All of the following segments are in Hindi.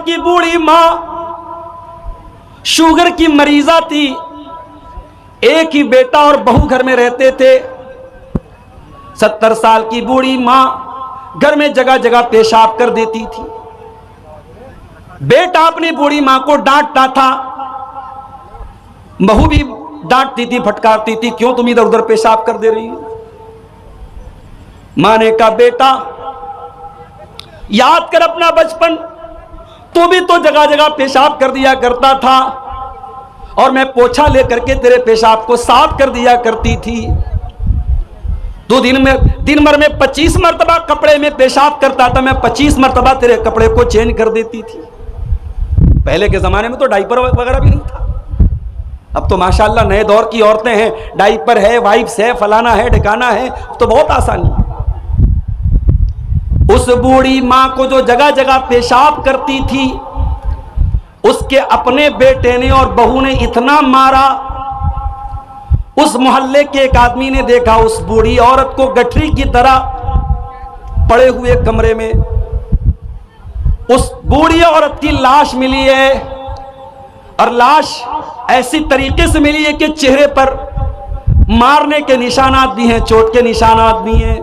की बूढ़ी मां शुगर की मरीजा थी। एक ही बेटा और बहू घर में रहते थे। 70 साल की बूढ़ी मां घर में जगह जगह पेशाब कर देती थी। बेटा अपनी बूढ़ी मां को डांटता था, बहू भी डांटती थी, फटकारती थी, क्यों तुम इधर उधर पेशाब कर दे रही हो। मां ने कहा, बेटा याद कर अपना बचपन, तू भी तो जगह जगह पेशाब कर दिया करता था और मैं पोछा लेकर के तेरे पेशाब को साफ कर दिया करती थी। तू दिन भर में 25 मरतबा कपड़े में पेशाब करता था, मैं 25 मरतबा तेरे कपड़े को चेंज कर देती थी। पहले के जमाने में तो डाइपर वगैरह भी नहीं था। अब तो माशाल्लाह नए दौर की औरतें हैं, डाइपर है, वाइप्स है, फलाना है, ठिकाना है, तो बहुत आसानी है। उस बूढ़ी मां को जो जगह जगह पेशाब करती थी, उसके अपने बेटे ने और बहू ने इतना मारा। उस मोहल्ले के एक आदमी ने देखा उस बूढ़ी औरत को गठरी की तरह पड़े हुए कमरे में। उस बूढ़ी औरत की लाश मिली है और लाश ऐसी तरीके से मिली है कि चेहरे पर मारने के निशानात भी हैं, चोट के निशानात भी हैं।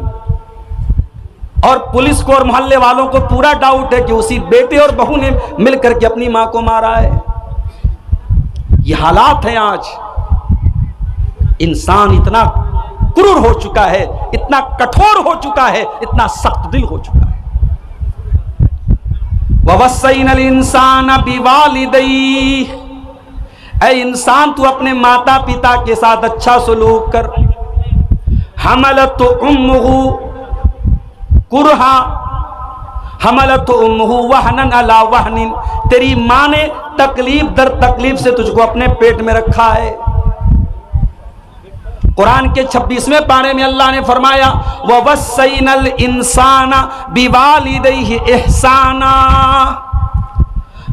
और पुलिस को और मोहल्ले वालों को पूरा डाउट है कि उसी बेटे और बहू ने मिलकर के अपनी मां को मारा है। ये हालात हैं आज। इंसान इतना क्रूर हो चुका है, इतना कठोर हो चुका है, इतना सख्त दिल हो चुका है। ववस्सैनल इंसान बिवालिदैहि, ऐ इंसान तू अपने माता पिता के साथ अच्छा सलूक कर। हमलतु उम्मुहु कुरहा हमलतु उम्मुहु वहनन अला वहनिन, तेरी मां ने तकलीफ दर तकलीफ से तुझको अपने पेट में रखा है। कुरान के 26वें पारे में अल्लाह ने फरमाया, ववस्सैनल इंसाना बिवालिदैहि इहसाना,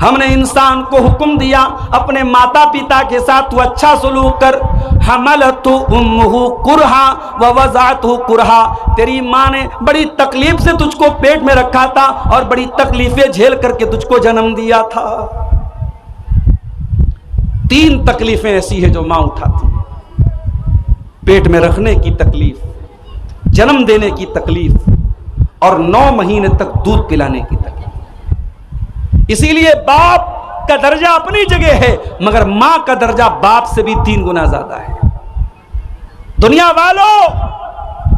हमने इंसान को हुक्म दिया अपने माता पिता के साथ तू अच्छा सलूक कर। हमलतु उम्मुहु कुरहा व वज़अतहु कुरहा, तेरी मां ने बड़ी तकलीफ से तुझको पेट में रखा था और बड़ी तकलीफें झेल करके तुझको जन्म दिया था। 3 तकलीफें ऐसी है जो मां उठाती है। पेट में रखने की तकलीफ, जन्म देने की तकलीफ और 9 महीने तक दूध पिलाने की तकलीफ। इसीलिए बाप का दर्जा अपनी जगह है, मगर मां का दर्जा बाप से भी 3 गुना ज्यादा है। दुनिया वालों,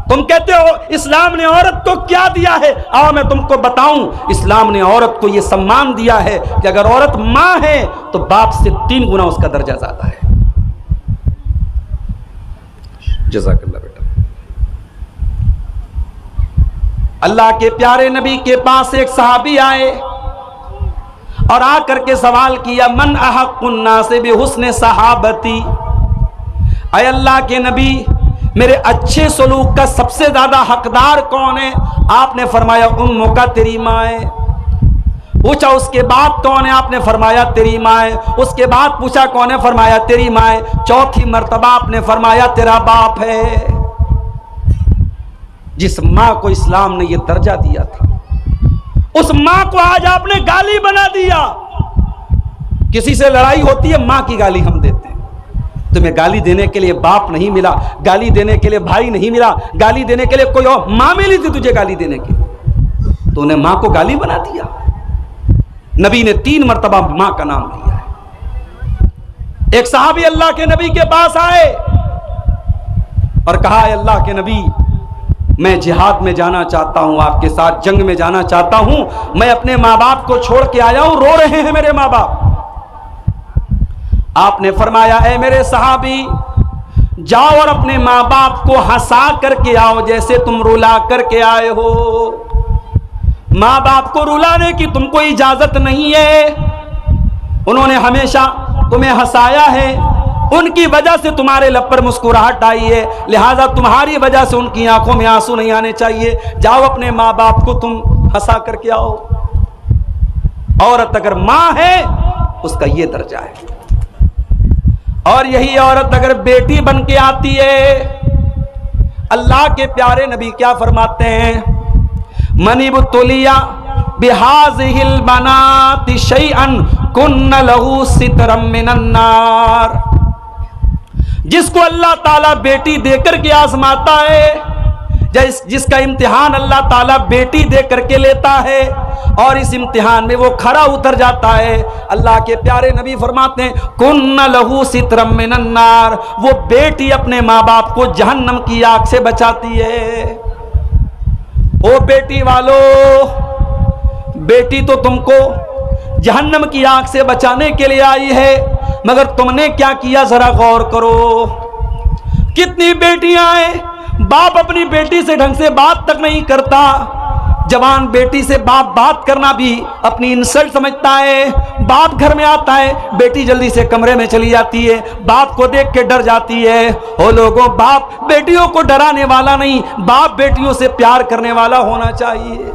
तुम कहते हो इस्लाम ने औरत को क्या दिया है, आओ मैं तुमको बताऊं। इस्लाम ने औरत को यह सम्मान दिया है कि अगर औरत मां है तो बाप से 3 गुना उसका दर्जा ज्यादा है। जज़ाकल्लाह बेटा। अल्लाह के प्यारे नबी के पास एक सहाबी आए और आकर के सवाल किया, मन अहक्कुन नास बिहुस्न सहाबती, अय अल्लाह के नबी मेरे अच्छे सलूक का सबसे ज्यादा हकदार कौन है। आपने फरमाया उम्मुका, तेरी माँ है। पूछा उसके बाद कौन है, आपने फरमाया तेरी माँ है। उसके बाद पूछा कौन है, फरमाया तेरी माँ है। चौथी मर्तबा आपने फरमाया तेरा बाप है। जिस माँ को इस्लाम ने यह दर्जा दिया था, उस माँ को आज आपने गाली बना दिया। किसी से लड़ाई होती है, माँ की गाली हम देते हैं। तुम्हें गाली देने के लिए बाप नहीं मिला, गाली देने के लिए भाई नहीं मिला, गाली देने के लिए कोई और माँ मिली थी तुझे गाली देने के लिए, तो उन्हें माँ को गाली बना दिया। नबी ने 3 मर्तबा माँ का नाम लिया है। एक सहाबी अल्लाह के नबी के पास आए और कहा, अल्लाह के नबी मैं जिहाद में जाना चाहता हूं, आपके साथ जंग में जाना चाहता हूं। मैं अपने माँ बाप को छोड़ के आया हूं, रो रहे हैं मेरे माँ बाप। आपने फरमाया, ऐ मेरे सहाबी जाओ और अपने माँ बाप को हंसा करके आओ जैसे तुम रुला करके आए हो। माँ बाप को रुलाने की तुमको इजाजत नहीं है, उन्होंने हमेशा तुम्हें हंसाया है, उनकी वजह से तुम्हारे लब पर मुस्कुराहट आई है, लिहाजा तुम्हारी वजह से उनकी आंखों में आंसू नहीं आने चाहिए। जाओ अपने माँ बाप को तुम हंसा करके आओ। औरत अगर माँ है उसका ये दर्जा है, और यही औरत अगर बेटी बन के आती है, अल्लाह के प्यारे नबी क्या फरमाते हैं, मनिबतुलिया बिहाज़िहिल बनाति शैअन कुन्न लहू सितरम मिनन नार। जिसको अल्लाह ताला बेटी देकर के आजमाता है, जिसका इम्तिहान अल्लाह ताला बेटी दे करके लेता है और इस इम्तिहान में वो खरा उतर जाता है, अल्लाह के प्यारे नबी फरमाते हैं कुन्न लहू सितरम मिनन नार, वो बेटी अपने माँ बाप को जहन्नम की आग से बचाती है। ओ बेटी वालों, बेटी तो तुमको जहन्नम की आग से बचाने के लिए आई है, मगर तुमने क्या किया जरा गौर करो। कितनी बेटियां हैं, बाप अपनी बेटी से ढंग से बात तक नहीं करता, जवान बेटी से बाप बात करना भी अपनी इंसल्ट समझता है। बाप घर में आता है, बेटी जल्दी से कमरे में चली जाती है, बाप को देख के डर जाती है। ओ लोगों, बाप बेटियों को डराने वाला नहीं, बाप बेटियों से प्यार करने वाला होना चाहिए।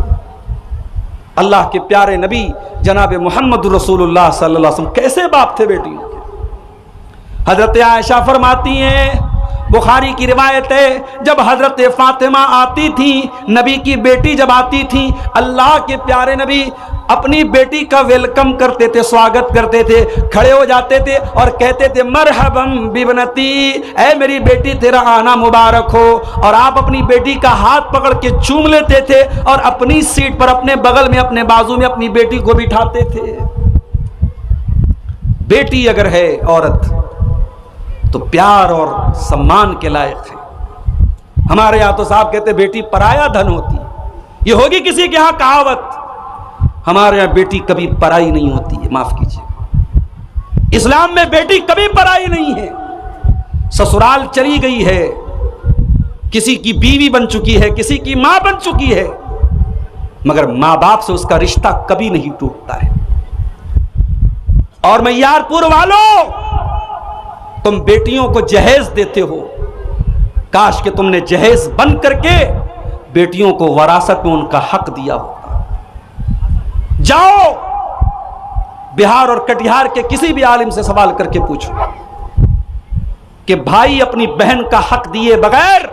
अल्लाह के प्यारे नबी जनाब मोहम्मद रसूलुल्लाह सल्लल्लाहु अलैहि वसल्लम कैसे बाप थे बेटियों के। हजरत आयशा फरमाती हैं, बुखारी की रिवायत है, जब हजरत फातिमा आती थी, नबी की बेटी जब आती थी, अल्लाह के प्यारे नबी अपनी बेटी का वेलकम करते थे, स्वागत करते थे, खड़े हो जाते थे और कहते थे मरहबम बिबनती, ऐ मेरी बेटी तेरा आना मुबारक हो। और आप अपनी बेटी का हाथ पकड़ के चूम लेते थे और अपनी सीट पर अपने बगल में अपने बाजू में अपनी बेटी को बिठाते थे। बेटी अगर है औरत तो प्यार और सम्मान के लायक है। हमारे यहां तो साहब कहते बेटी पराया धन होती है, ये होगी किसी के यहां कहावत, हमारे यहां बेटी कभी पराई नहीं होती है, माफ कीजिए। इस्लाम में बेटी कभी पराई नहीं है। ससुराल चली गई है, किसी की बीवी बन चुकी है, किसी की मां बन चुकी है, मगर मां बाप से उसका रिश्ता कभी नहीं टूटता है। और मैयारपुर वालों, तुम बेटियों को जहेज देते हो, काश कि तुमने जहेज बन करके बेटियों को वरासत में उनका हक दिया होता। जाओ बिहार और कटिहार के किसी भी आलिम से सवाल करके पूछो कि भाई अपनी बहन का हक दिए बगैर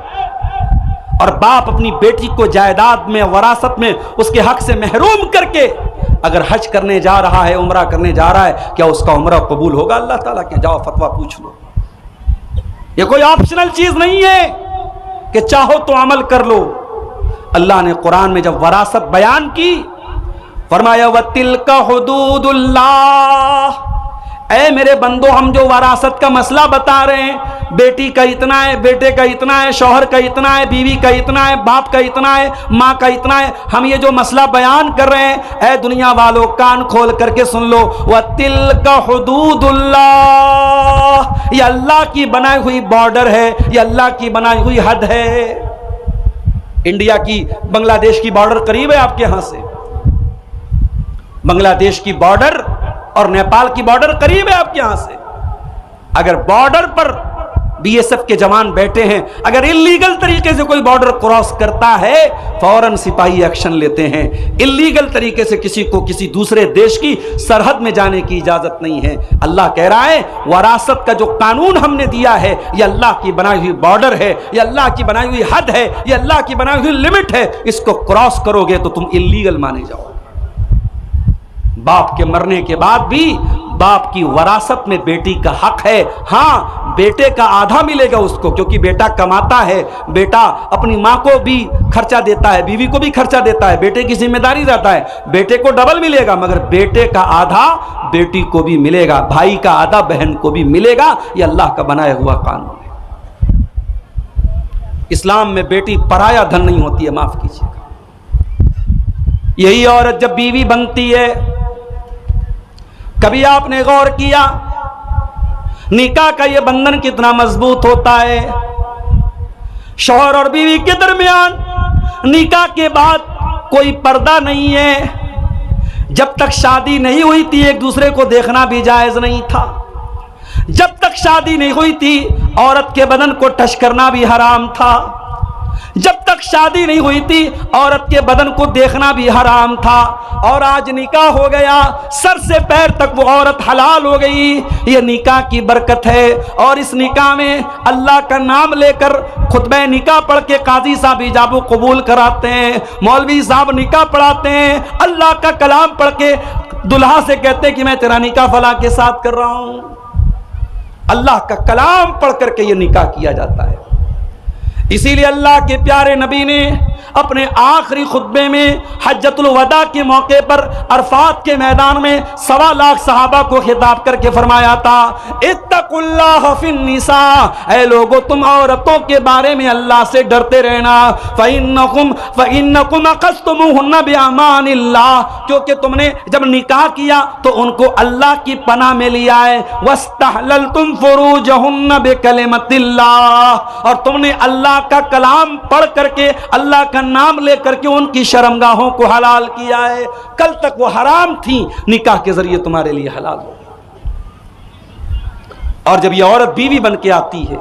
और बाप अपनी बेटी को जायदाद में वरासत में उसके हक से महरूम करके अगर हज करने जा रहा है, उम्रा करने जा रहा है, क्या उसका उम्रा कबूल होगा अल्लाह ताला के? जाओ फतवा पूछ लो। ये कोई ऑप्शनल चीज नहीं है कि चाहो तो अमल कर लो। अल्लाह ने कुरान में जब वरासत बयान की, फरमाया वतिल्का हुदूदुल्लाह, ऐ मेरे बंदो, हम जो वरासत का मसला बता रहे हैं, बेटी का इतना है, बेटे का इतना है, शौहर का इतना है, बीवी का इतना है, बाप का इतना है, माँ का इतना है, हम ये जो मसला बयान कर रहे हैं, ऐ दुनिया वालों कान खोल करके सुन लो, वतिल्का हुदूदुल्लाह, ये अल्लाह की बनाई हुई बॉर्डर है, ये अल्लाह की बनाई हुई हद है। इंडिया की बांग्लादेश की बॉर्डर करीब है आपके यहां से, बांग्लादेश की बॉर्डर और नेपाल की बॉर्डर करीब है आपके यहां से। अगर बॉर्डर पर बीएसएफ के जवान बैठे हैं, अगर इल्लीगल तरीके से कोई बॉर्डर क्रॉस करता है, फौरन सिपाही एक्शन लेते हैं। इल्लीगल तरीके से किसी को किसी दूसरे देश की सरहद में जाने की इजाजत नहीं है। अल्लाह कह रहा है वरासत का जो कानून हमने दिया है, यह अल्लाह की बनाई हुई बॉर्डर है, यह अल्लाह की बनाई हुई हद है, यह अल्लाह की बनाई हुई लिमिट है। इसको क्रॉस करोगे तो तुम इल्लीगल माने जाओ। बाप के मरने के बाद भी बाप की वरासत में बेटी का हक है। हाँ, बेटे का आधा मिलेगा उसको, क्योंकि बेटा कमाता है, बेटा अपनी माँ को भी खर्चा देता है, बीवी को भी खर्चा देता है, बेटे की जिम्मेदारी रहता है, बेटे को डबल मिलेगा, मगर बेटे का आधा बेटी को भी मिलेगा, भाई का आधा बहन को भी मिलेगा। यह अल्लाह का बनाया हुआ कानून है। इस्लाम में बेटी पराया धन नहीं होती है, माफ कीजिएगा। यही औरत जब बीवी बनती है, कभी आपने गौर किया निकाह का यह बंधन कितना मजबूत होता है? शौहर और बीवी के दरमियान निकाह के बाद कोई पर्दा नहीं है। जब तक शादी नहीं हुई थी एक दूसरे को देखना भी जायज नहीं था। जब तक शादी नहीं हुई थी औरत के बदन को टच करना भी हराम था। जब तक शादी नहीं हुई थी औरत के बदन को देखना भी हराम था, और आज निकाह हो गया, सर से पैर तक वो औरत हलाल हो गई। ये निकाह की बरकत है। और इस निकाह में अल्लाह का नाम लेकर खुतबे निकाह पढ़ के काजी साहब इजाब कबूल कराते हैं, मौलवी साहब निकाह पढ़ाते हैं, अल्लाह का कलाम पढ़ के दुल्हा से कहते हैं कि मैं तेरा निकाह फला के साथ कर रहा हूं। अल्लाह का कलाम पढ़ करके ये निकाह किया जाता है। इसीलिए अल्लाह के प्यारे नबी ने अपने आखिरी खुतबे में हज्जतुल वदा के मौके पर अरफात के मैदान में 1.25 लाख सहाबा को खिताब करके फरमाया था, इत्तकुल्लाह फिन्निसा, ऐ लोगों तुम औरतों के बारे में अल्लाह से डरते रहना। फइन्नकुम अखस्तुमुहुन्ना बिअमानिल्लाह, क्योंकि तुमने जब निकाह किया तो उनको अल्लाह की पनाह में लिया है। वस्तहललतुम फुरूजहुन्ना बिकलिमतिल्लाह, और तुमने अल्लाह का कलाम पढ़ करके अल्लाह का नाम लेकर के उनकी शर्मगाहों को हलाल किया है। कल तक वो हराम थी, निकाह के जरिए तुम्हारे लिए हलाल हो। और जब ये औरत बीवी बन के आती है,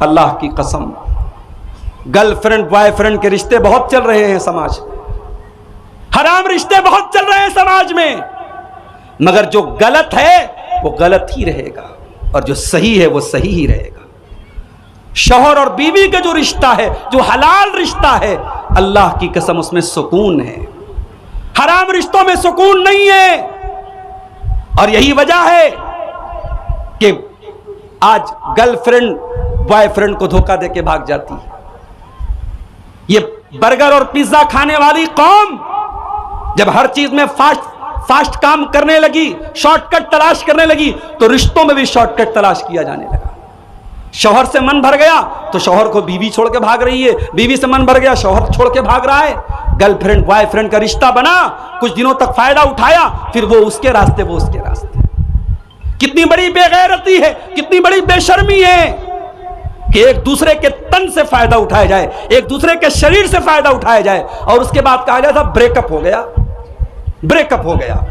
अल्लाह की कसम, गर्लफ्रेंड बॉयफ्रेंड के रिश्ते बहुत चल रहे हैं समाज में, हराम रिश्ते बहुत चल रहे हैं समाज में, मगर जो गलत है वो गलत ही रहेगा और जो सही है वो सही ही रहेगा। शौहर और बीवी का जो रिश्ता है, जो हलाल रिश्ता है, अल्लाह की कसम उसमें सुकून है। हराम रिश्तों में सुकून नहीं है। और यही वजह है कि आज गर्लफ्रेंड बॉयफ्रेंड को धोखा देके भाग जाती है। ये बर्गर और पिज्जा खाने वाली कौम जब हर चीज में फास्ट काम करने लगी, शॉर्टकट तलाश करने लगी, तो रिश्तों में भी शॉर्टकट तलाश किया जाने लगा। शौहर से मन भर गया तो शौहर को बीवी छोड़ के भाग रही है, बीवी से मन भर गया शौहर छोड़ के भाग रहा है। गर्लफ्रेंड बॉयफ्रेंड का रिश्ता बना, कुछ दिनों तक फायदा उठाया, फिर वो उसके रास्ते वो उसके रास्ते। कितनी बड़ी बेगैरती है, कितनी बड़ी बेशर्मी है कि एक दूसरे के तन से फायदा उठाया जाए, एक दूसरे के शरीर से फायदा उठाया जाए, और उसके बाद कहा जाता ब्रेकअप हो गया, ब्रेकअप हो गया।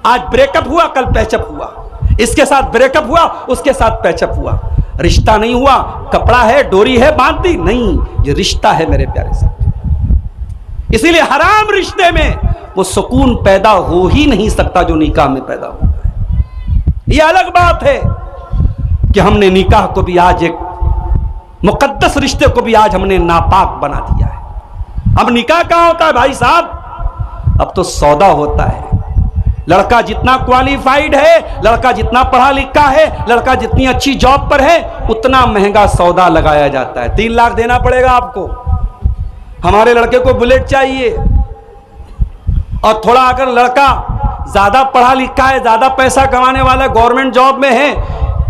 आज ब्रेकअप हुआ, कल पैचअप हुआ, इसके साथ ब्रेकअप हुआ, उसके साथ पैचअप हुआ। रिश्ता नहीं हुआ, कपड़ा है, डोरी है, बांध दी, नहीं, ये रिश्ता है मेरे प्यारे साथ। इसीलिए हराम रिश्ते में वो सुकून पैदा हो ही नहीं सकता जो निकाह में पैदा होता है। ये अलग बात है कि हमने निकाह को भी आज एक मुकद्दस रिश्ते को भी आज हमने नापाक बना दिया है। अब निकाह कहां होता है भाई साहब? अब तो सौदा होता है। लड़का जितना क्वालिफाइड है, लड़का जितना पढ़ा लिखा है, लड़का जितनी अच्छी जॉब पर है, उतना महंगा सौदा लगाया जाता है। 3 लाख देना पड़ेगा आपको। हमारे लड़के को बुलेट चाहिए, और थोड़ा अगर लड़का ज्यादा पढ़ा लिखा है, ज्यादा पैसा कमाने वाला, गवर्नमेंट जॉब में है,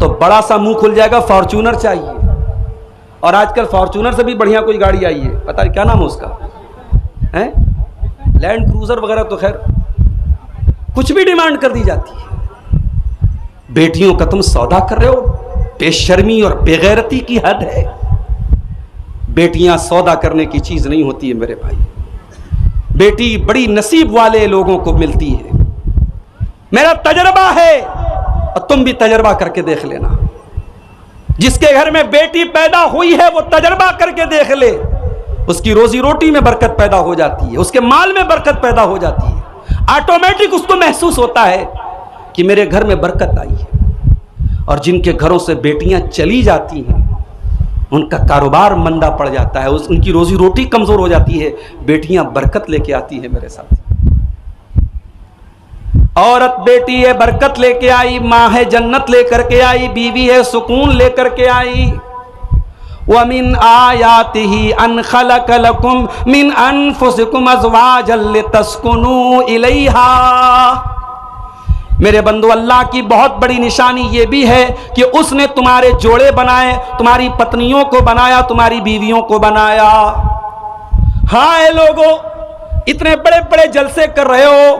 तो बड़ा सा मुंह खुल जाएगा, फॉर्च्यूनर चाहिए। और आजकल फॉर्च्यूनर से भी बढ़िया कोई गाड़ी आई है, पता है क्या नाम है उसका, है लैंड क्रूजर वगैरह, तो खैर कुछ भी डिमांड कर दी जाती है। बेटियों का तुम सौदा कर रहे हो, बेशर्मी और बेगैरती की हद है। बेटियां सौदा करने की चीज नहीं होती है मेरे भाई। बेटी बड़ी नसीब वाले लोगों को मिलती है। मेरा तजर्बा है, और तुम भी तजर्बा करके देख लेना। जिसके घर में बेटी पैदा हुई है वो तजर्बा करके देख ले, उसकी रोजी रोटी में बरकत पैदा हो जाती है, उसके माल में बरकत पैदा हो जाती है। ऑटोमेटिक उसको महसूस होता है कि मेरे घर में बरकत आई है। और जिनके घरों से बेटियां चली जाती हैं उनका कारोबार मंदा पड़ जाता है, उनकी रोजी रोटी कमजोर हो जाती है। बेटियां बरकत लेके आती है मेरे साथ। औरत बेटी है, बरकत लेके आई, माँ है जन्नत लेकर के आई, बीवी है सुकून लेकर के आई। वमिन आयातिही अन खलक लकुम मिन अनफुसिकुम अज़वाजन लितस्कुनू इलैहा। मेरे बंधु, अल्लाह की बहुत बड़ी निशानी यह भी है कि उसने तुम्हारे जोड़े बनाए, तुम्हारी पत्नियों को बनाया, तुम्हारी बीवियों को बनाया। हाँ ए लोगो, इतने बड़े बड़े जलसे कर रहे हो,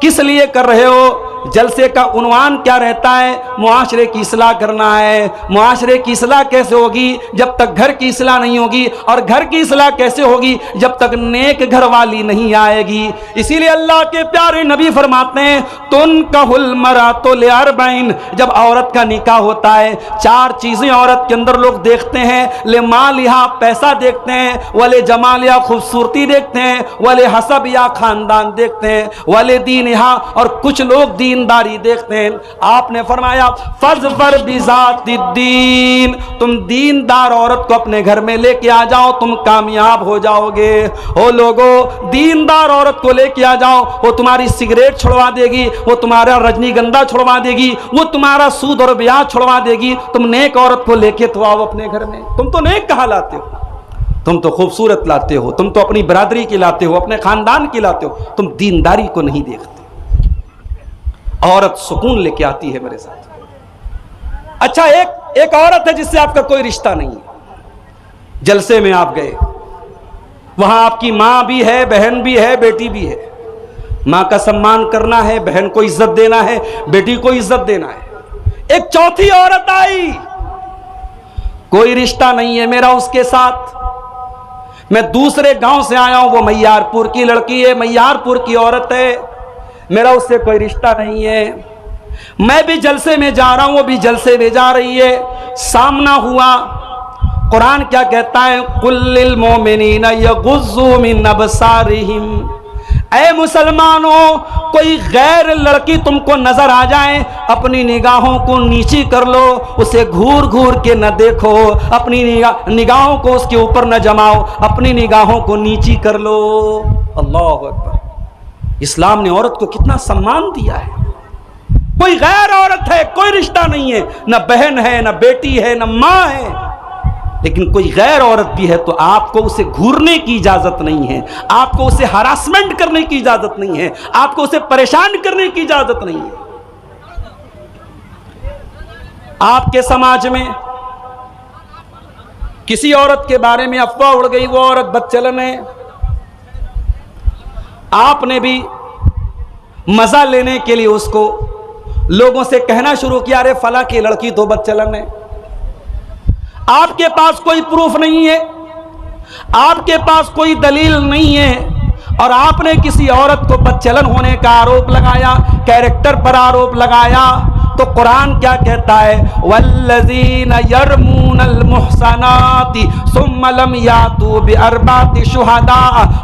किस लिए कर रहे हो? जलसे का उन्वान क्या रहता है? मुआशरे की इस्लाह करना है। मुआशरे की इस्लाह कैसे होगी? जब तक घर की इस्लाह नहीं होगी। और घर की इस्लाह कैसे होगी? जब तक नेक घर वाली नहीं आएगी। इसीलिए अल्लाह के प्यारे नबी फरमाते हैं, तुनकहुल मरातु लिअरबईन, जब औरत का निकाह होता है 4 चीजें औरत के अंदर लोग देखते हैं। ले मालिहा, पैसा देखते हैं, वले जमालिया, खूबसूरती देखते हैं, वले हसब या खानदान देखते हैं, वले दीनिहा, और कुछ लोग दीनदारी देखते हैं। आपने फरमाया फज़फर बिज़ातिद्दीन, तुम दीनदार औरत को अपने घर में लेके आ जाओ, तुम कामयाब हो जाओगे। ओ लोगो, दीनदार औरत को लेके आ जाओ, वो तुम्हारी सिगरेट छुड़वा देगी, वो तुम्हारा रजनीगंधा छुड़वा देगी, वो तुम्हारा सूद और ब्याज छुड़वा देगी। तुम नेक औरत को लेके तो आओ अपने घर में। तुम तो नेक कहाँ लाते हो? तुम तो खूबसूरत लाते हो, तुम तो अपनी बरादरी की लाते हो, अपने खानदान की लाते हो, तुम दीनदारी को नहीं देखते। औरत सुकून लेके आती है मेरे साथ। अच्छा, एक औरत है जिससे आपका कोई रिश्ता नहीं है, जलसे में आप गए, वहां आपकी मां भी है, बहन भी है, बेटी भी है। मां का सम्मान करना है, बहन को इज्जत देना है, बेटी को इज्जत देना है। एक चौथी औरत आई, कोई रिश्ता नहीं है मेरा उसके साथ, मैं दूसरे गांव से आया हूं, वो मैयारपुर की लड़की है, मैयारपुर की औरत है, मेरा उससे कोई रिश्ता नहीं है। मैं भी जलसे में जा रहा हूं, वो भी जलसे में जा रही है, सामना हुआ। कुरान क्या कहता है? कुल्लिल मोमिनीना यगुज़्ज़ू मिन अबसारिहिम, ऐ मुसलमानों, कोई गैर लड़की तुमको नजर आ जाए, अपनी निगाहों को नीची कर लो, उसे घूर घूर के न देखो, अपनी निगाहों को उसके ऊपर न जमाओ, अपनी निगाहों को नीची कर लो। अल्लाह अकबर। इस्लाम ने औरत को कितना सम्मान दिया है। कोई गैर औरत है, कोई रिश्ता नहीं है, न बहन है, न बेटी है, न मां है, लेकिन कोई गैर औरत भी है तो आपको उसे घूरने की इजाजत नहीं है, आपको उसे हरासमेंट करने की इजाजत नहीं है, आपको उसे परेशान करने की इजाजत नहीं है। आपके समाज में किसी औरत के बारे में अफवाह उड़ गई, वो औरत बदचलन है, आपने भी मजा लेने के लिए उसको लोगों से कहना शुरू किया, अरे फला की लड़की तो बदचलन है। आपके पास कोई प्रूफ नहीं है, आपके पास कोई दलील नहीं है, और आपने किसी औरत को बदचलन होने का आरोप लगाया, कैरेक्टर पर आरोप लगाया। तो कुरान क्या कहता है? वल्लज़ीना यरमूनल मुहसनाति सुम्मा लम यातू बिअरबाति शुहदा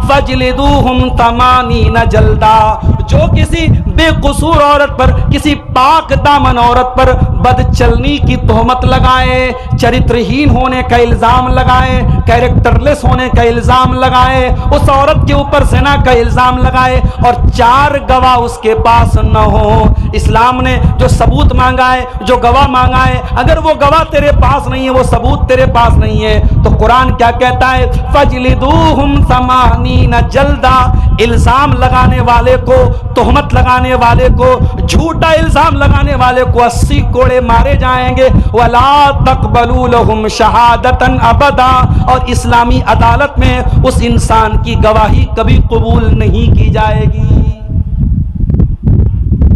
फजलिदूहुम तमानीना जल्दा। जो किसी बेकसूर औरत पर, किसी पाक दामन औरत पर बदचलनी की तोहमत लगाए, चरित्रहीन होने का इल्जाम लगाए, कैरेक्टरलेस होने का इल्जाम लगाए, उस औरत के ऊपर ज़िना का इल्जाम लगाए, और 4 गवाह उसके पास न हो। इस्लाम ने जो सबूत मांगा है, जो गवाह मांगा है, अगर वो गवाह तेरे पास नहीं है, वो सबूत तेरे पास नहीं है, तो कुरान क्या कहता है? फजलिदूहुम समानीना जल्दा। इल्जाम लगाने वाले को, तोहमत लगाने वाले को, झूठा इल्जाम लगाने वाले को 80 कोड़े मारे जाएंगे। वला तक़बलू लहुम शहादतन अबदा। और इस्लामी अदालत में उस इंसान की गवाही कभी कबूल नहीं की जाएगी।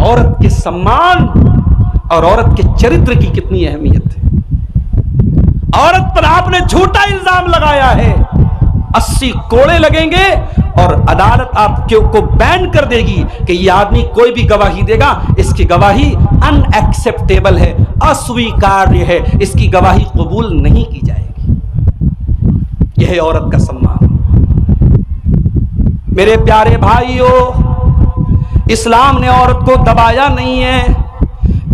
औरत के सम्मान और औरत के चरित्र की कितनी अहमियत है। औरत पर आपने झूठा इल्जाम लगाया है, 80 कोड़े लगेंगे, और अदालत आपको बैन कर देगी कि यह आदमी कोई भी गवाही देगा, इसकी गवाही अनएक्सेप्टेबल है, अस्वीकार्य है, इसकी गवाही कबूल नहीं की जाएगी। यह है औरत का सम्मान। मेरे प्यारे भाइयों, इस्लाम ने औरत को दबाया नहीं है,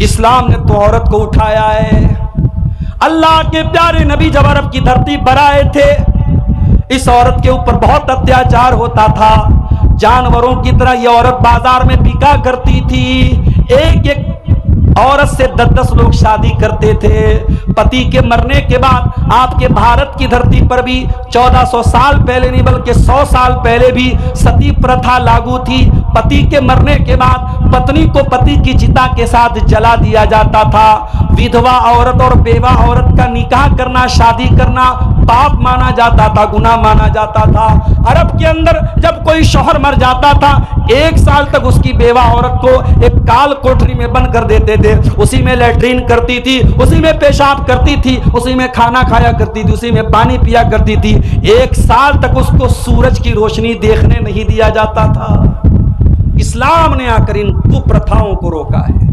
इस्लाम ने तो औरत को उठाया है। अल्लाह के प्यारे नबी जब अरब की धरती पर आए थे, इस औरत के ऊपर बहुत अत्याचार होता था। जानवरों की तरह यह औरत बाजार में बिका करती थी। एक एक औरत से 10-10 लोग शादी करते थे। पति के मरने के बाद आपके भारत की धरती पर भी 1400 साल पहले नहीं बल्कि 100 साल पहले भी सती प्रथा लागू थी। पति के मरने के बाद पत्नी को पति की चिता के साथ जला दिया जाता था। विधवा औरत और बेवा औरत का निकाह करना, शादी करना पाप माना जाता था, गुनाह माना जाता था। अरब के अंदर जब कोई शौहर मर जाता था, 1 साल तक उसकी बेवा औरत को एक काल कोठरी में बंद कर देते थे। उसी में लैट्रीन करती थी, उसी में पेशाब करती थी, उसी में खाना खाया करती थी, उसी में पानी पिया करती थी। 1 साल तक उसको सूरज की रोशनी देखने नहीं दिया जाता था। इस्लाम ने आकर इन कुप्रथाओं को रोका है।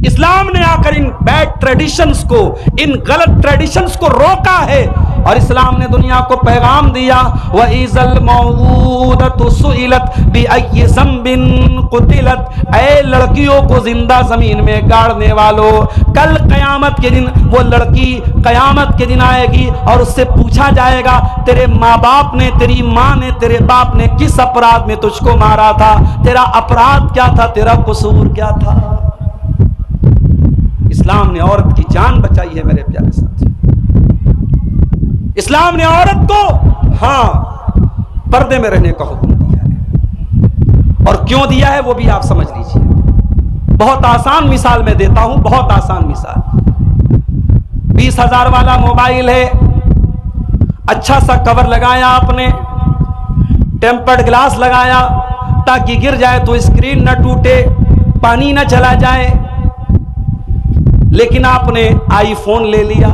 इस्लाम ने आकर इन बैड ट्रेडिशंस को, इन गलत ट्रेडिशंस को रोका है। और इस्लाम ने दुनिया को पैगाम दिया, वइज़ल मौऊदतु सुइलत बिअय्यि ज़ंबिन कुतिलत, ऐ लड़कियों को जिंदा जमीन में गाड़ने वालों, कल कयामत के दिन वो लड़की कयामत के दिन आएगी और उससे पूछा जाएगा, तेरे माँ बाप ने, तेरी माँ ने, तेरे बाप ने किस अपराध में तुझको मारा था, तेरा अपराध क्या था, तेरा कसूर क्या था। इस्लाम ने औरत की जान बचाई है मेरे प्यारे साथी। इस्लाम ने औरत को पर्दे में रहने का हुक्म दिया है। और क्यों दिया है वो भी आप समझ लीजिए। बहुत आसान मिसाल मैं देता हूं, बहुत आसान मिसाल। 20,000 वाला मोबाइल है, अच्छा सा कवर लगाया आपने, टेम्पर्ड ग्लास लगाया ताकि गिर जाए तो स्क्रीन न टूटे, पानी न चला जाए। लेकिन आपने आईफोन ले लिया।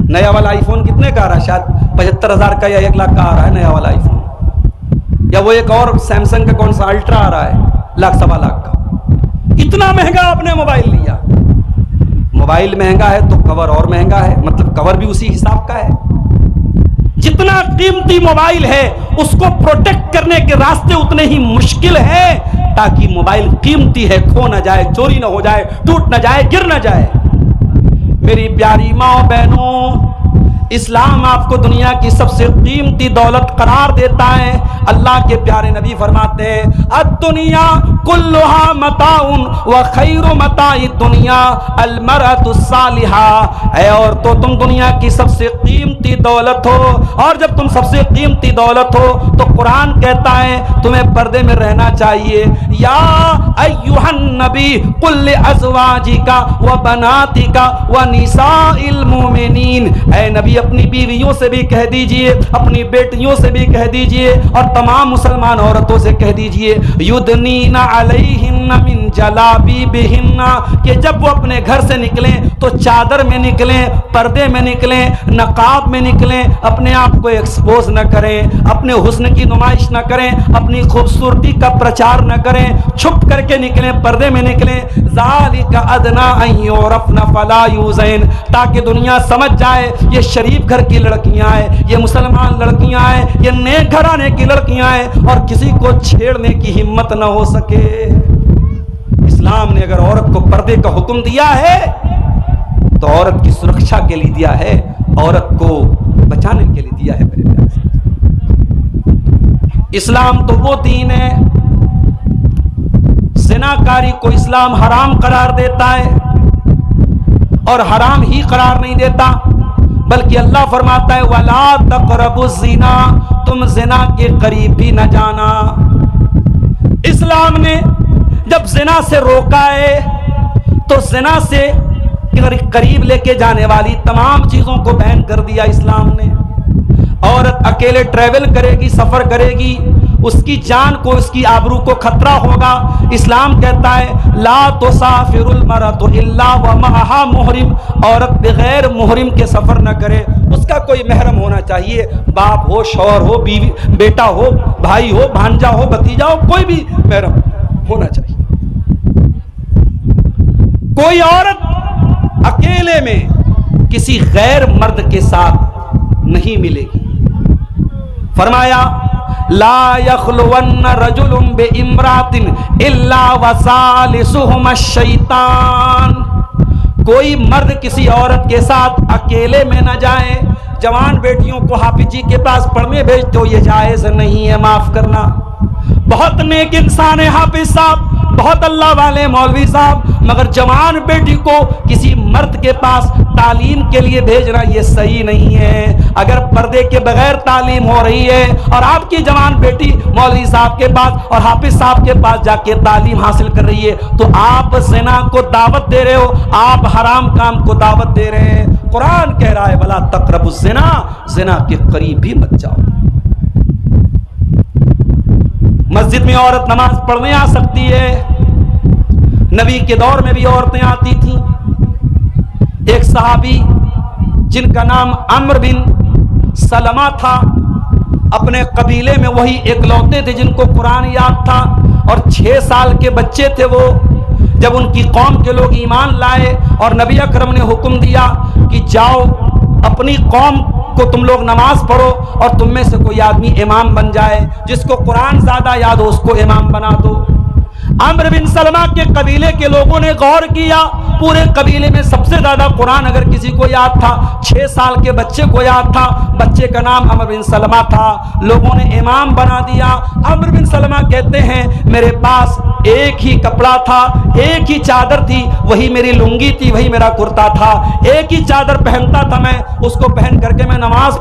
नया वाला आईफोन कितने का आ रहा है? शायद 75,000 का या 1 लाख का आ रहा है नया वाला आईफोन। या वो एक और सैमसंग का कौन सा अल्ट्रा आ रहा है, 1 लाख, 1.25 लाख का। इतना महंगा आपने मोबाइल लिया। मोबाइल महंगा है तो कवर और महंगा है, मतलब कवर भी उसी हिसाब का है। जितना कीमती मोबाइल है उसको प्रोटेक्ट करने के रास्ते उतने ही मुश्किल है, ताकि मोबाइल कीमती है, खो ना जाए, चोरी ना हो जाए, टूट ना जाए, गिर ना जाए। मेरी प्यारी माँ बहनों, इस्लाम आपको दुनिया की सबसे कीमती दौलत करार देता है। अल्लाह के प्यारे नबी फरमाते हैं, अद्दुनिया कुल्लुहा मताउन व खैरु मताई दुनिया अल मरअतु सालिहा। ऐ और तो तुम दुनिया की सबसे कीमती दौलत हो, और जब तुम सबसे कीमती दौलत हो तो कुरान कहता है तुम्हें पर्दे में रहना चाहिए। या अय्युहन नबी कुल अज़वाजिका व बनातिका व निसाइल मुमिनीन, ऐ नबी अपनी बीवियों से भी कह दीजिए, अपनी बेटियों से भी कह दीजिए, और तमाम मुसलमान औरतों से कह दीजिए, युदनीना अलैहिन्ना मिन जलाबीबिहिन्ना, कि जब वो अपने घर से निकलें तो चादर में निकलें, पर्दे में निकलें, नकाब में निकलें, अपने आप को एक्सपोज न करें, अपने हुस्न की नुमाइश न करें, अपनी खूबसूरती का प्रचार न करें, छुप करके निकलें, पर्दे में निकलें। ज़ालिका अदना अन युरफ़ना फला यूज़ैन, ताकि दुनिया समझ जाए ये शरीफ घर की लड़कियां हैं, ये मुसलमान लड़कियां हैं, ये नेक घराने की लड़कियां हैं, और किसी को छेड़ने की हिम्मत न हो सके। इस्लाम ने अगर औरत को पर्दे का हुक्म दिया है तो औरत की सुरक्षा के लिए दिया है, औरत को बचाने के लिए दिया है मेरे प्यारे साथी। इस्लाम तो वो दीन है, ज़िनाकारी को इस्लाम हराम करार देता है, और हराम ही करार नहीं देता, बल्कि अल्लाह फरमाता है वला तक़रबुज़ ज़िना, तुम ज़िना के करीब भी न जाना। इस्लाम ने जब ज़िना से रोका है तो ज़िना से करीब लेके जाने वाली तमाम चीज़ों को बैन कर दिया इस्लाम ने। औरत अकेले ट्रैवल करेगी, सफ़र करेगी, उसकी जान को, उसकी आबरू को खतरा होगा। इस्लाम कहता है ला तुसाफिरुल मरअतु इल्ला व मअहा मुहरिम, औरत बगैर मुहरिम के सफ़र न करे, उसका कोई महरम होना चाहिए, बाप हो, शौहर हो, बीवी, बेटा हो, भाई हो, भांजा हो, भतीजा हो, कोई भी महरम होना चाहिए। कोई औरत अकेले में किसी गैर मर्द के साथ नहीं मिलेगी। फरमाया ला यख्लुवन्न रजुलुम बिइम्रातिन इल्ला वसालिसुहुम शैतान, कोई मर्द किसी औरत के साथ अकेले में न जाए। जवान बेटियों को हाफिज जी के पास पढ़ने भेजते हो, ये जायज़ नहीं है, माफ करना। बहुत नेक इंसान है हाफिज साहब, बहुत अल्लाह वाले मौलवी साहब, मगर जवान बेटी को किसी मर्द के पास तालीम के लिए भेजना ये सही नहीं है। अगर पर्दे के बगैर तालीम हो रही है और आपकी जवान बेटी मौलवी साहब के पास और हाफिज साहब के पास जाके तालीम हासिल कर रही है तो आप ज़िना को दावत दे रहे हो, आप हराम काम को दावत दे रहे हैं। कुरान कह रहा है वला तक़रबुज़ ज़िना, ज़िना के करीब भी मत जाओ। मस्जिद में औरत नमाज पढ़ने आ सकती है। नबी के दौर में भी औरतें आती थीं। एक सहाबी जिनका नाम अम्र बिन सलमा था, अपने कबीले में वही एकलौते थे जिनको कुरान याद था और 6 साल के बच्चे थे वो। जब उनकी कौम के लोग ईमान लाए और नबी अकरम ने हुक्म दिया कि जाओ अपनी कौम को तुम लोग नमाज पढ़ो और तुम में से कोई आदमी इमाम बन जाए, जिसको कुरान ज्यादा याद हो उसको इमाम बना दो। अम्र बिन सलमा के कबीले के लोगों ने गौर किया, पूरे कबीले में सबसे ज्यादा कुरान अगर किसी को याद था 6 साल के बच्चे को याद था। बच्चे का नाम अम्र बिन सलमा था। लोगों ने इमाम बना दिया। अम्र बिन सलमा कहते हैं मेरे पास एक ही कपड़ा था, एक ही चादर थी, वही मेरी लुंगी थी, वही मेरा कुर्ता था। एक ही चादर पहनता था मैं, उसको पहन करके मैं नमाज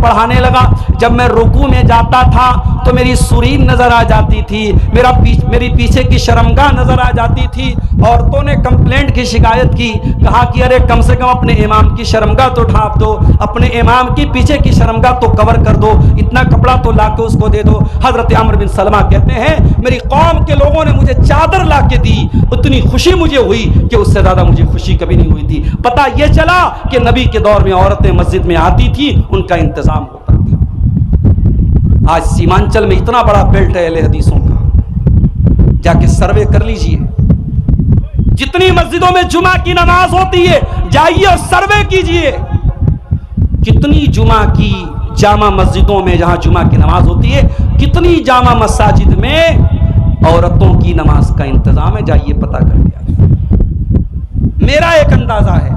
पढ़ाने लगा। जब मैं रुकू में जाता था तो मेरी सुरीन नजर आ जाती थी, मेरी पीछे की शर्मगाह नजर आ जाती थी। औरतों ने कंप्लेंट की शिकायत की, कहा कि अरे कम से कम अपने इमाम की शर्मगाह तो ढांप दो, अपने इमाम की पीछे की शर्मगाह तो कवर कर दो, इतना कपड़ा तो लाके उसको दे दो। हजरत अम्र बिन सलमा कहते हैं मेरी कौम के लोगों ने मुझे चादर लाके दी, उतनी खुशी मुझे हुई कि उससे ज्यादा मुझे खुशी कभी नहीं हुई थी। पता यह चला कि नबी के दौर में औरतें मस्जिद में आती थी, उनका इंतजाम होता था। आज सीमांचल में इतना बड़ा बेल्ट है अहले हदीसों का, जाके सर्वे कर लीजिए। जितनी मस्जिदों में जुमा की नमाज होती है जाइए और सर्वे कीजिए। कितनी जुमा की जामा मस्जिदों में जहां जुमा की नमाज होती है, कितनी जामा मसाजिद में औरतों की नमाज का इंतजाम है, जाइए पता करके आइए। मेरा एक अंदाजा है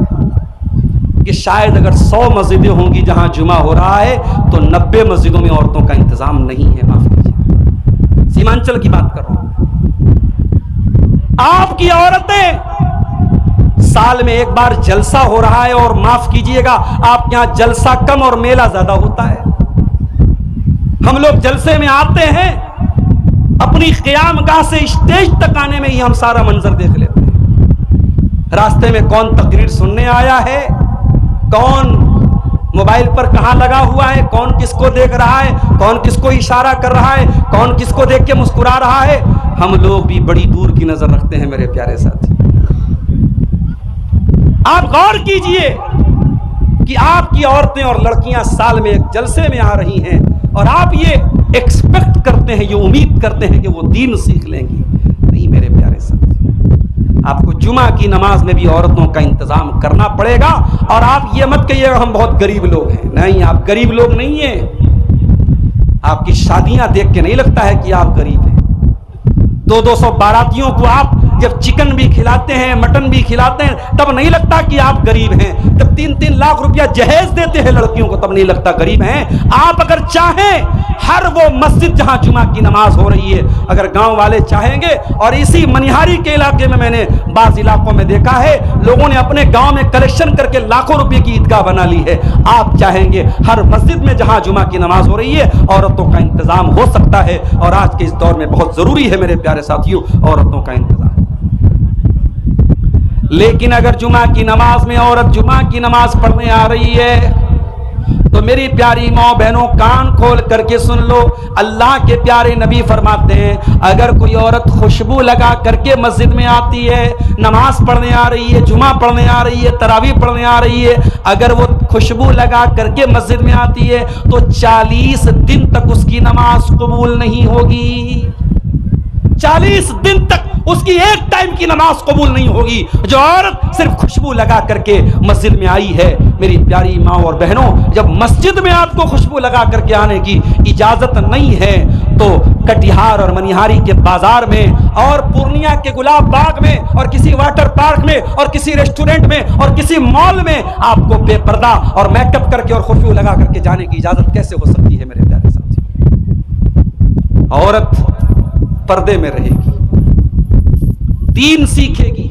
कि शायद अगर 100 मस्जिदें होंगी जहां जुमा हो रहा है तो 90 मस्जिदों में औरतों का इंतजाम नहीं है। माफ कीजिए, सीमांचल की बात कर रहा हूं। आपकी औरतें साल में एक बार जलसा हो रहा है और माफ कीजिएगा आपके यहां जलसा कम और मेला ज्यादा होता है। हम लोग जलसे में आते हैं, अपनी क़यामगाह से स्टेज तक आने में ही हम सारा मंजर देख लेते हैं। रास्ते में कौन तकरीर सुनने आया है, कौन मोबाइल पर कहां लगा हुआ है, कौन किसको देख रहा है, कौन किसको इशारा कर रहा है, कौन किसको देख के मुस्कुरा रहा है, हम लोग भी बड़ी दूर की नजर रखते हैं मेरे प्यारे साथी। आप गौर कीजिए कि आपकी औरतें और लड़कियां साल में एक जलसे में आ रही हैं और आप ये एक्सपेक्ट करते हैं, ये उम्मीद करते हैं कि वो दीन सीख लेंगी। नहीं मेरे प्यारे साथी, आपको जुमा की नमाज में भी औरतों का इंतजाम करना पड़ेगा। और आप ये मत कहिए हम बहुत गरीब लोग हैं, नहीं आप गरीब लोग नहीं हैं। आपकी शादियां देख के नहीं लगता है कि आप गरीब हैं। 200 बारातियों को आप जब चिकन भी खिलाते हैं, मटन भी खिलाते हैं, तब नहीं लगता कि आप गरीब हैं। जब 3-3 लाख रुपया जहेज देते हैं लड़कियों को, तब नहीं लगता गरीब हैं। आप अगर चाहें हर वो मस्जिद जहां जुमा की नमाज हो रही है, अगर गांव वाले चाहेंगे, और इसी मनिहारी के इलाके में मैंने बाज इलाकों में देखा है लोगों ने अपने गांव में कलेक्शन करके लाखों रुपए की ईदगाह बना ली है। आप चाहेंगे हर मस्जिद में जहां जुमा की नमाज हो रही है औरतों का इंतजाम हो सकता है। और आज के इस दौर में बहुत जरूरी है मेरे प्यारे साथियों औरतों का इंतजाम। लेकिन अगर जुमा की नमाज में औरत जुमा की नमाज पढ़ने आ रही है तो मेरी प्यारी माँ बहनों कान खोल करके सुन लो, अल्लाह के प्यारे नबी फरमाते हैं अगर कोई औरत खुशबू लगा करके मस्जिद में आती है, नमाज पढ़ने आ रही है, जुमा पढ़ने आ रही है, तरावीह पढ़ने आ रही है, अगर वो खुशबू लगा करके मस्जिद में आती है तो 40 दिन तक उसकी नमाज कबूल नहीं होगी। 40 दिन तक उसकी एक टाइम की नमाज कबूल नहीं होगी। जो औरत सिर्फ खुशबू लगा करके मस्जिद में आई है, मेरी प्यारी माँ और बहनों, जब मस्जिद में आपको खुशबू लगा करके आने की इजाजत नहीं है तो कटिहार और मनिहारी के बाजार में और पूर्णिया के गुलाब बाग में और किसी वाटर पार्क में और किसी रेस्टोरेंट में और किसी मॉल में आपको बेपर्दा और मेकअप करके और खुशबू लगा करके जाने की इजाजत कैसे हो सकती है मेरे प्यारे साथी। औरत पर्दे में रहेगी, दीन सीखेगी,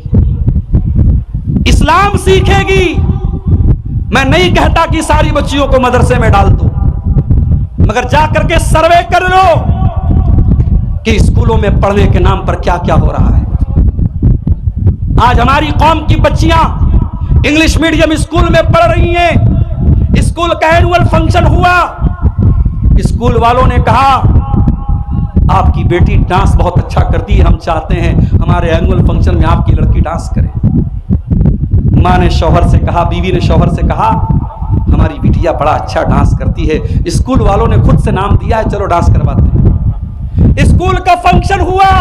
इस इस्लाम सीखेगी। मैं नहीं कहता कि सारी बच्चियों को मदरसे में डाल दो, मगर जाकर के सर्वे कर लो कि स्कूलों में पढ़ने के नाम पर क्या क्या हो रहा है। आज हमारी कौम की बच्चियां इंग्लिश मीडियम स्कूल में पढ़ रही हैं। स्कूल का एनुअल फंक्शन हुआ, स्कूल वालों ने कहा आपकी बेटी डांस बहुत अच्छा करती है, हम चाहते हैं हमारे एनुअल फंक्शन में आपकी लड़की डांस करे। मां ने शौहर से कहा, बीवी ने शौहर से कहा हमारी बिटिया बड़ा अच्छा डांस करती है, स्कूल वालों ने खुद से नाम दिया है, चलो डांस करवाते हैं। स्कूल का फंक्शन हुआ,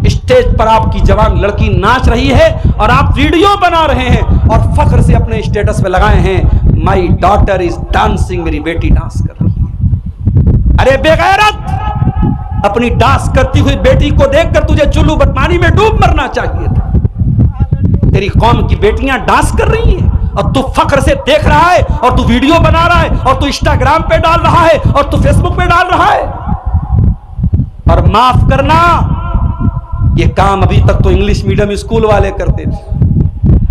स्टेज पर आपकी जवान लड़की नाच रही है और आप वीडियो बना रहे हैं और फख्र से अपने स्टेटस पे लगाए हैं माई डॉटर इज डांसिंग, मेरी बेटी डांस कर रही है। अरे बेगैरत, अपनी डांस करती हुई बेटी को देखकर तुझे चुल्लू बदमानी में डूब मरना चाहिए था। तेरी कौम की बेटियां डांस कर रही हैं और तू फख्र से देख रहा है और तू वीडियो बना रहा है और तू इंस्टाग्राम पे डाल रहा है और तू फेसबुक पे डाल रहा है। और माफ करना, ये काम अभी तक तो इंग्लिश मीडियम स्कूल वाले करते थे,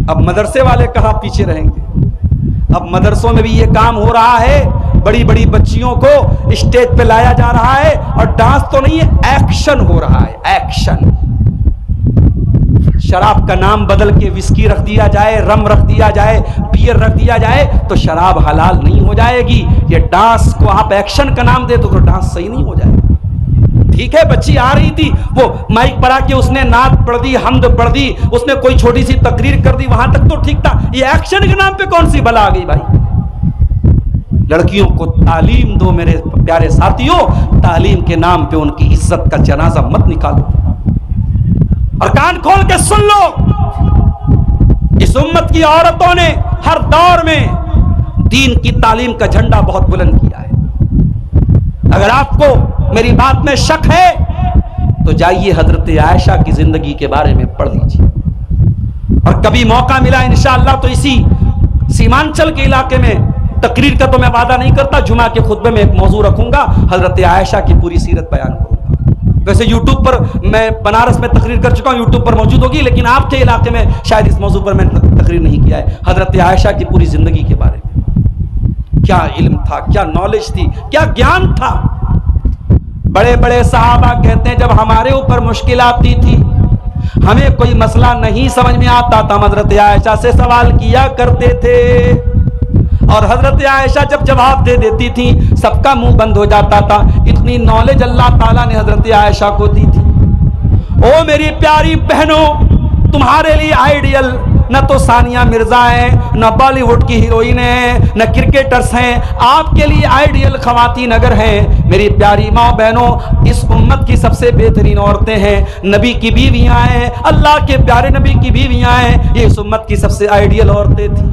अब मदरसे वाले कहां पीछे रहेंगे। अब मदरसों में भी ये काम हो रहा है, बड़ी बड़ी बच्चियों को स्टेज पे लाया जा रहा है और डांस तो नहीं है, एक्शन हो रहा है, एक्शन। शराब का नाम बदल के विस्की रख दिया जाए, रम रख दिया जाए, बियर रख दिया जाए तो शराब हलाल नहीं हो जाएगी। ये डांस को आप एक्शन का नाम दे तो डांस सही नहीं हो जाएगा। ठीक है, बच्ची आ रही थी, वो माइक पर आके उसने नात पढ़ दी, हम्द पढ़ दी, उसने कोई छोटी सी तकरीर कर दी, वहां तक तो ठीक था। ये एक्शन के नाम पे कौन सी बला आ गई भाई। लड़कियों को तालीम दो मेरे प्यारे साथियों, तालीम के नाम पे उनकी इज्जत का जनाजा मत निकालो। और कान खोल के सुन लो, इस उम्मत की औरतों ने हर दौर में दीन की तालीम का झंडा बहुत बुलंद किया है। अगर आपको मेरी बात में शक है तो जाइए हजरत आयशा की जिंदगी के बारे में पढ़ लीजिए। और कभी मौका मिला इंशाअल्लाह तो इसी सीमांचल के इलाके में, तकरीर का तो मैं वादा नहीं करता, जुमा के खुतबे में एक मौजू रखूंगा, हजरत आयशा की पूरी सीरत बयान करूंगा। वैसे यूट्यूब पर मैं बनारस में तकरीर कर चुका हूं, यूट्यूब पर मौजूद होगी, लेकिन आपके इलाके में शायद इस मौजू पर मैंने तकरीर नहीं किया है। हजरत आयशा की पूरी जिंदगी के बारे में, क्या इल्म था, क्या नॉलेज थी, क्या ज्ञान था। बड़े बड़े सहाबा कहते हैं जब हमारे ऊपर मुश्किल आती थी, हमें कोई मसला नहीं समझ में आता था, हजरत आयशा से सवाल किया करते थे और हजरत आयशा जब जवाब दे देती थी सबका मुंह बंद हो जाता था। इतनी नॉलेज अल्लाह ताला ने हजरत आयशा को दी थी। ओ मेरी प्यारी बहनों, तुम्हारे लिए आइडियल न तो सानिया मिर्जा है, न बॉलीवुड की हीरोइन है, न क्रिकेटर्स हैं, आपके लिए आइडियल खवातीन अगर हैं, मेरी प्यारी माँ बहनों, इस उम्मत की सबसे बेहतरीन औरतें हैं, नबी की बीवियां हैं, अल्लाह के प्यारे नबी की बीवियां हैं, ये इस उम्मत की सबसे आइडियल औरतें थी।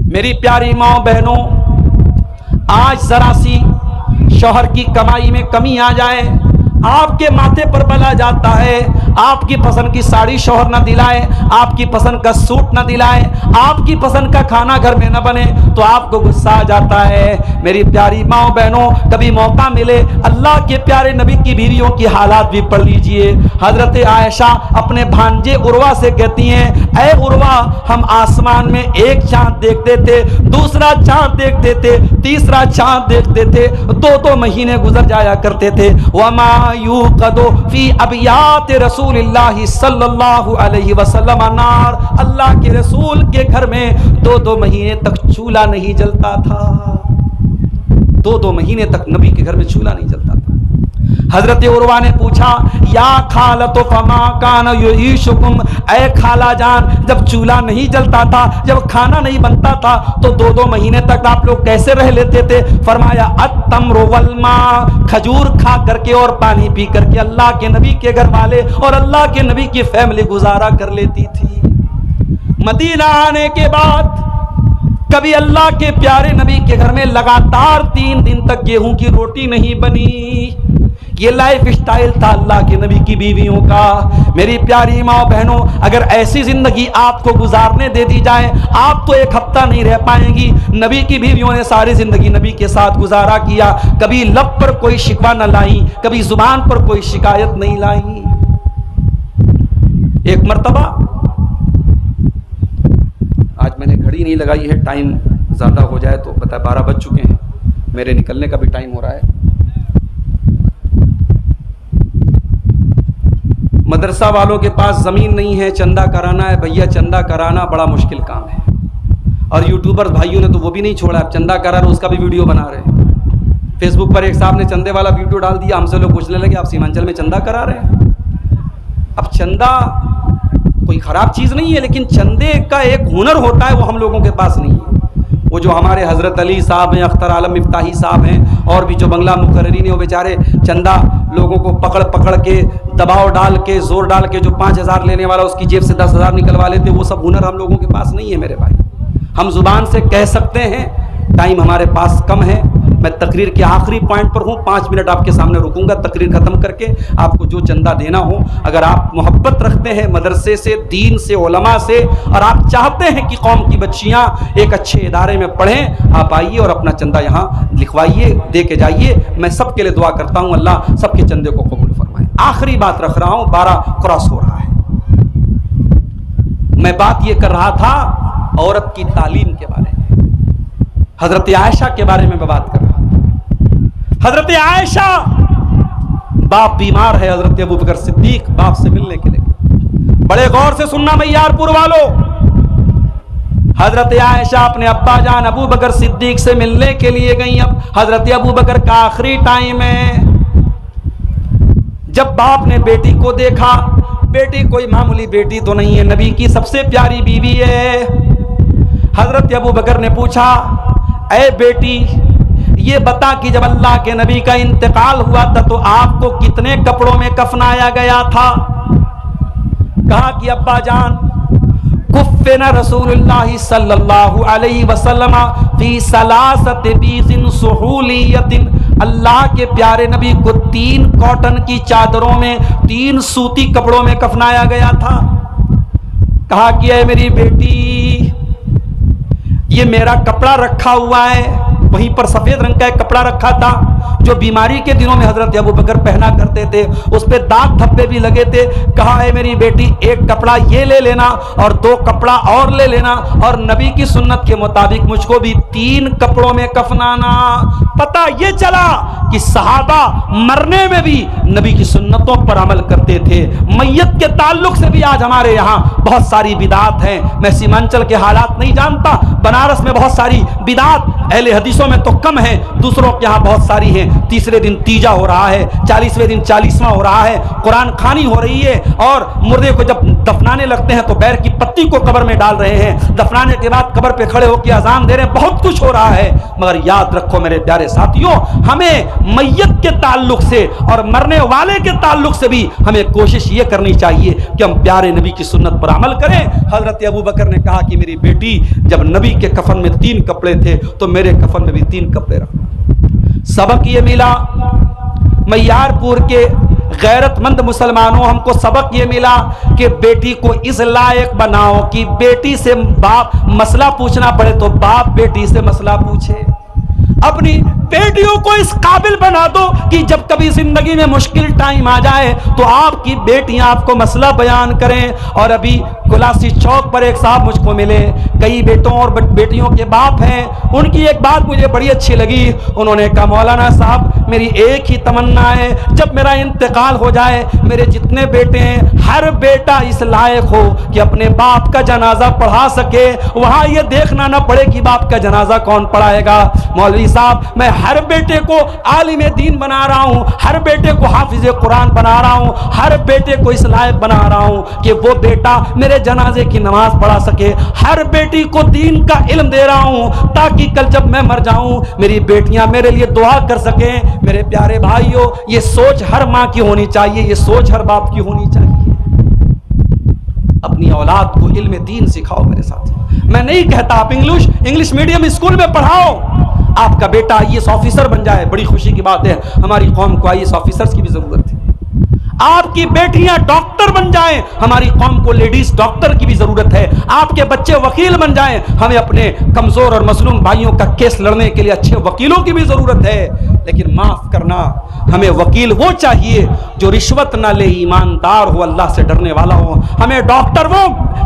मेरी प्यारी माँ बहनों, आज जरा सी शौहर की कमाई में कमी आ जाए, आपके माथे पर बला जाता है, आपकी पसंद की साड़ी शौहर ना दिलाए, आपकी पसंद का सूट ना दिलाए, आपकी पसंद का खाना घर में ना बने तो आपको गुस्सा आ जाता है। मेरी प्यारी माँ बहनों, कभी मौका मिले अल्लाह के प्यारे नबी की बीवियों की हालात भी पढ़ लीजिए। हजरत आयशा अपने भांजे उर्वा से कहती हैं, ऐ उर्वा, हम आसमान में एक चांद देखते थे, दूसरा चांद देखते थे, तीसरा चांद देखते थे, 2-2 महीने गुजर जाया करते थे। वमा यूक़दु फी अबियात रसूलिल्लाह सल्लल्लाहु अलैहि वसल्लम नार, अल्लाह के रसूल के घर में 2-2 महीने तक चूल्हा नहीं जलता था। 2-2 महीने तक नबी के घर में चूल्हा नहीं जलता था। हजरत उर्वा ने पूछा, या खालतो फमा कान युईशुकुम, ऐ खाला जान, जब चूल्हा नहीं जलता था, जब खाना नहीं बनता था तो 2-2 महीने तक आप लोग कैसे रह लेते थे? फरमाया, अत्तम्रु वल मा, खजूर खा करके और पानी पी करके अल्लाह के नबी के घर वाले और अल्लाह के नबी की फैमिली गुजारा कर लेती थी। मदीना आने के बाद कभी अल्लाह के प्यारे नबी के घर में लगातार 3 दिन तक गेहूं की रोटी नहीं बनी। ये लाइफ स्टाइल था अल्लाह के नबी की बीवियों का। मेरी प्यारी माँ बहनों, अगर ऐसी जिंदगी आपको गुजारने दे दी जाए, आप तो 1 हफ्ता नहीं रह पाएंगी। नबी की बीवियों ने सारी जिंदगी नबी के साथ गुजारा किया, कभी लब पर कोई शिकवा न लाई, कभी जुबान पर कोई शिकायत नहीं लाई। एक मर्तबा घंटी नहीं लगाई है, टाइम ज़्यादा हो जाए तो पता है 12 बज चुके हैं, मेरे निकलने का भी टाइम हो रहा है। मदरसा वालों के पास ज़मीन नहीं है, चंदा कराना है। भैया चंदा कराना बड़ा मुश्किल काम है, और यूट्यूबर्स भाइयों ने तो वो भी नहीं छोड़ा, अब चंदा करा रहे उसका भी वीडियो बना रहे हैं। फेसबुक पर एक साहब ने चंदे वाला वीडियो डाल दिया, हमसे लोग पूछने लगे आप सीमांचल में चंदा करा रहे हैं। अब चंदा कोई ख़राब चीज़ नहीं है, लेकिन चंदे का एक हुनर होता है, वो हम लोगों के पास नहीं है। वो जो हमारे हज़रत अली साहब हैं, अख्तर आलम मिफ्ताही साहब हैं, और भी जो बंगला मुकर्रीन हैं, वो बेचारे चंदा लोगों को पकड़ पकड़ के, दबाव डाल के, जोर डाल के, जो 5,000 लेने वाला उसकी जेब से 10,000 निकलवा लेते, वो सब हुनर हम लोगों के पास नहीं है मेरे भाई। हम ज़ुबान से कह सकते हैं, टाइम हमारे पास कम है। मैं तकरीर के आखिरी पॉइंट पर हूँ, 5 मिनट आपके सामने रुकूंगा तकरीर ख़त्म करके। आपको जो चंदा देना हो, अगर आप मोहब्बत रखते हैं मदरसे से, दीन से, उलमा से, और आप चाहते हैं कि कौम की बच्चियाँ एक अच्छे इदारे में पढ़ें, आप आइए और अपना चंदा यहाँ लिखवाइए, दे के जाइए। मैं सबके लिए दुआ करता हूँ, अल्लाह सबके चंदे को कबूल फरमाए। आखिरी बात रख रहा हूँ, 12 क्रॉस हो रहा है। मैं बात ये कर रहा था औरत की तालीम के बारे में, हजरत आयशा के बारे में मैं बात कर रहा हूं। हजरत आयशा, बाप बीमार है, हजरत अबू बकर सिद्दीक बाप से मिलने के लिए। बड़े गौर से सुनना मैयारपुर वालों, हजरत आयशा अपने अब्बा जान अबू बकर सिद्दीक से मिलने के लिए गई। अब हजरत अबू बकर का आखिरी टाइम है। जब बाप ने बेटी को देखा, बेटी कोई मामूली बेटी तो नहीं है, नबी की सबसे प्यारी बीवी है। हजरत अबू बकर ने पूछा, ऐ बेटी ये बता कि जब अल्लाह के नबी का इंतकाल हुआ था तो आपको कितने कपड़ों में कफनाया गया था? कहा कि अब्बा जान, कुफ़्फ़िना रसूलुल्लाह सल्लल्लाहु अलैहि वसल्लम फी सलासत बीज़िन सुहूलियतिन, अल्लाह के प्यारे नबी को 3 कॉटन की चादरों में, 3 सूती कपड़ों में कफनाया गया था। कहा कि ऐ मेरी बेटी, ये मेरा कपड़ा रखा हुआ है, वहीं पर सफेद रंग का एक कपड़ा रखा था जो बीमारी के दिनों में हजरत अबू बकर पहना करते थे, उस पे दाग धब्बे भी लगे थे। कहा है मेरी बेटी, एक कपड़ा ये ले लेना और 2 कपड़ा और ले लेना, और नबी की सुन्नत के मुताबिक मुझको भी 3 कपड़ों में कफनाना। पता ये चला कि सहाबा मरने में भी नबी की सुन्नतों पर अमल करते थे। मैयत के ताल्लुक से भी आज हमारे यहाँ बहुत सारी बिदात हैं। मैं सीमांचल के हालात नहीं जानता, बनारस में बहुत सारी बिदात अहले हदीसों में तो कम है, दूसरों के यहाँ बहुत सारी हैं। तीसरे दिन तीजा हो रहा है, 40वें दिन 40वां हो रहा है, कुरान खानी हो रही है, और मुर्दे को जब दफनाने लगते हैं तो बैर की पत्ती को कब्र में डाल रहे हैं, दफनाने के बाद कब्र पे खड़े होकर अजान दे रहे हैं, बहुत कुछ हो रहा है। मगर याद रखो मेरे प्यारे साथियों, हमें मैयत के ताल्लुक से और मरने वाले के ताल्लुक से भी हमें कोशिश ये करनी चाहिए कि हम प्यारे नबी की सुन्नत पर अमल करें। हजरत अबू बकर ने कहा कि मेरी बेटी, जब नबी के कफन में 3 कपड़े थे तो मेरे कफन में भी 3 कपड़े रखना। सबक ये मिला मैयारपुर के गैरतमंद मुसलमानों, हमको सबक ये मिला कि बेटी को इस लायक बनाओ कि बेटी से बाप मसला पूछना पड़े तो बाप बेटी से मसला पूछे। अपनी बेटियों को इस काबिल बना दो कि जब कभी जिंदगी में मुश्किल टाइम आ जाए तो आपकी बेटियां आपको मसला बयान करें। और अभी कुलासी चौक पर एक साहब मुझको मिले, कई बेटों और बेटियों के बाप हैं, उनकी एक बात मुझे बड़ी अच्छी लगी। उन्होंने कहा, मौलाना साहब मेरी एक ही तमन्ना है, जब मेरा इंतकाल हो जाए मेरे जितने बेटे हैं हर बेटा इस लायक हो कि अपने बाप का जनाजा पढ़ा सके, वहां ये देखना ना पड़े कि बाप का जनाजा कौन पढ़ाएगा। मौलवी साहब, मैं हर बेटे को आलिम दीन बना रहा हूं, हर बेटे को हाफिज कुरान बना रहा हूं, हर बेटे को इस लायक बना रहा हूं कि वो बेटा मेरे जनाजे की नमाज पढ़ा सके, हर बेटी को दीन का इल्म दे रहा हूं ताकि कल जब मैं मर जाऊं मेरी बेटियां मेरे लिए दुआ कर सकें। मेरे प्यारे भाइयों, ये सोच हर माँ की होनी चाहिए, ये सोच हर बाप की होनी चाहिए। अपनी औलाद को इल्म दीन सिखाओ मेरे साथ। मैं नहीं कहता आप इंग्लिश मीडियम स्कूल में पढ़ाओ, आपका बेटा आईएएस ऑफिसर बन जाए, बड़ी खुशी की बात है। हमारी कौम को आईएएस ऑफिसर्स की भी जरूरत है। आपकी बेटियां डॉक्टर डॉक्टर बन जाएं, हमारी कौम को लेडीज डॉक्टर की भी जरूरत है। आपके बच्चे वकील बन जाएं, हमें अपने कमजोर और मजलूम भाइयों का केस लड़ने के लिए अच्छे वकीलों की भी जरूरत है। लेकिन माफ करना, हमें वकील वो चाहिए जो रिश्वत ना ले, ईमानदार हो, अल्लाह से डरने वाला हो। हमें डॉक्टर वो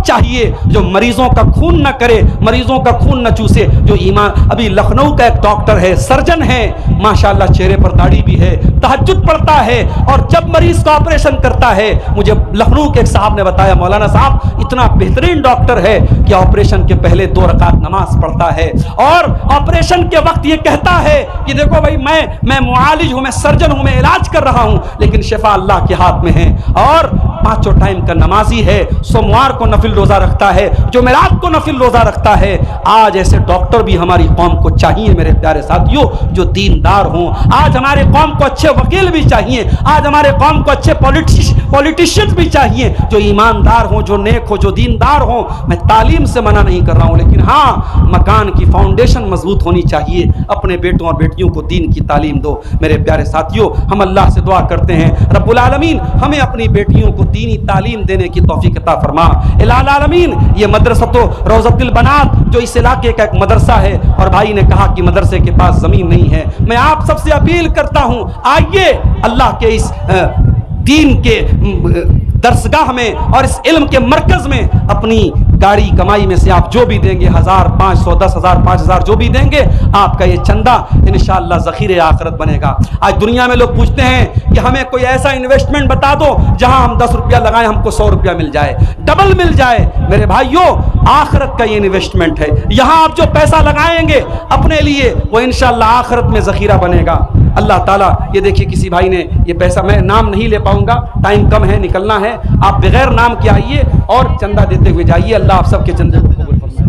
चाहिए जो मरीजों का खून न करे, मरीजों का खून न चूसे, जो ईमान। अभी लखनऊ का एक डॉक्टर है, सर्जन है, माशाल्लाह चेहरे पर दाढ़ी भी है, तहज्जुद पढ़ता है, और जब मरीज का ऑपरेशन करता है, मुझे लखनऊ के एक साहब ने बताया, मौलाना साहब इतना बेहतरीन डॉक्टर है कि ऑपरेशन के पहले 2 रकात नमाज पढ़ता है, और ऑपरेशन के वक्त ये कहता है कि देखो भाई मैं मुआलिज हूं, मैं सर्जन हूं, मैं इलाज कर रहा हूं, लेकिन शिफा अल्लाह के हाथ में है। और 5 टाइम का नमाजी है, सोमवार को नफिल रोजा रखता है, जुमेरात को नफिल रोजा रखता है। आज ऐसे डॉक्टर भी हमारी कौम को चाहिए मेरे प्यारे साथियों, जो दीनदार हों। आज हमारे कौम को अच्छे वकील भी चाहिए, आज हमारे कौम को अच्छे पॉलिटिशियंस भी चाहिए, जो ईमानदार हों, जो नेक हो, जो दीनदार हों। मैं तालीम से मना नहीं कर रहा हूं, लेकिन हाँ, मकान की फाउंडेशन मजबूत होनी चाहिए। अपने बेटों और बेटियों को दीन की तालीम दो मेरे प्यारे साथियों। हम अल्लाह से दुआ करते हैं, रब्बुल आलमीन हमें अपनी बेटियों को दीनी तालीम देने की तौफीक अता फरमा। इलाल आलमीन, ये मदरसतो रौज़तुल बनात जो इस इलाके का एक मदरसा है, और भाई ने कहा कि मदरसे के पास जमीन नहीं है, मैं आप सबसे अपील करता हूं, आइए अल्लाह के इस दीन के दरसगाह में और इस इल्म के मरकज में अपनी गाड़ी कमाई में से आप जो भी देंगे, 1000, 500, 10,000, 5,000 जो भी देंगे, आपका ये चंदा इंशाअल्लाह ज़ख़ीरे आखिरत बनेगा। आज दुनिया में लोग पूछते हैं कि हमें कोई ऐसा इन्वेस्टमेंट बता दो जहां हम 10 रुपया लगाएं हमको 100 रुपया मिल जाए, डबल मिल जाए। मेरे भाइयों, आखिरत का ये इन्वेस्टमेंट है। यहां आप जो पैसा लगाएंगे अपने लिए, वो इंशाअल्लाह आखिरत में ज़ख़ीरा बनेगा। अल्लाह ताला, ये देखिए किसी भाई ने ये पैसा, मैं नाम नहीं ले पाऊंगा, टाइम कम है, निकलना है, आप बगैर नाम के आइए और चंदा देते हुए जाइए। अल्लाह आप सबके चंदे को कबूल फरमाए।